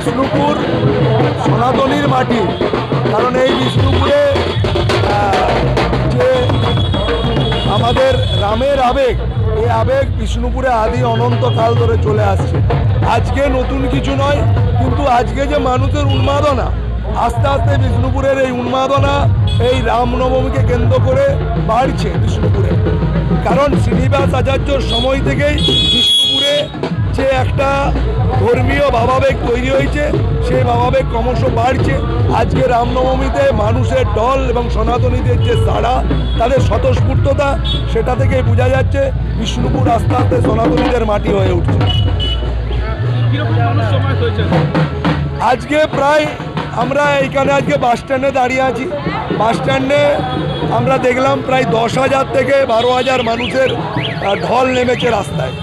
বিষ্ণুপুর সনাতনীর মাটি, কারণ এই বিষ্ণুপুরে যে আমাদের রামের আবেগ, এই আবেগ বিষ্ণুপুরে আদি অনন্তকাল ধরে চলে আসছে। আজকে নতুন কিছু নয়, কিন্তু আজকে যে মানুষের উন্মাদনা, আস্তে আস্তে বিষ্ণুপুরের এই উন্মাদনা এই রামনবমীকে কেন্দ্র করে বাড়ছে বিষ্ণুপুরে। কারণ শ্রীনিবাস আচার্যর সময় থেকেই বিষ্ণুপুরে যে একটা ধর্মীয় ভাবাবেগ তৈরি হয়েছে, সেই ভাবাবেগ ক্রমশ বাড়ছে। আজকে রামনবমীতে মানুষের ঢল এবং সনাতনীদের যে সাড়া, তাদের স্বতঃস্ফূর্ততা, সেটা থেকেই বোঝা যাচ্ছে বিষ্ণুপুর আস্তে আস্তে সনাতনীদের মাটি হয়ে উঠছে। আজকে প্রায় আমরা এইখানে আজকে বাস স্ট্যান্ডে দাঁড়িয়ে আছি। বাস স্ট্যান্ডে আমরা দেখলাম প্রায় 10,000 থেকে 12,000 মানুষের ঢল নেমেছে রাস্তায়।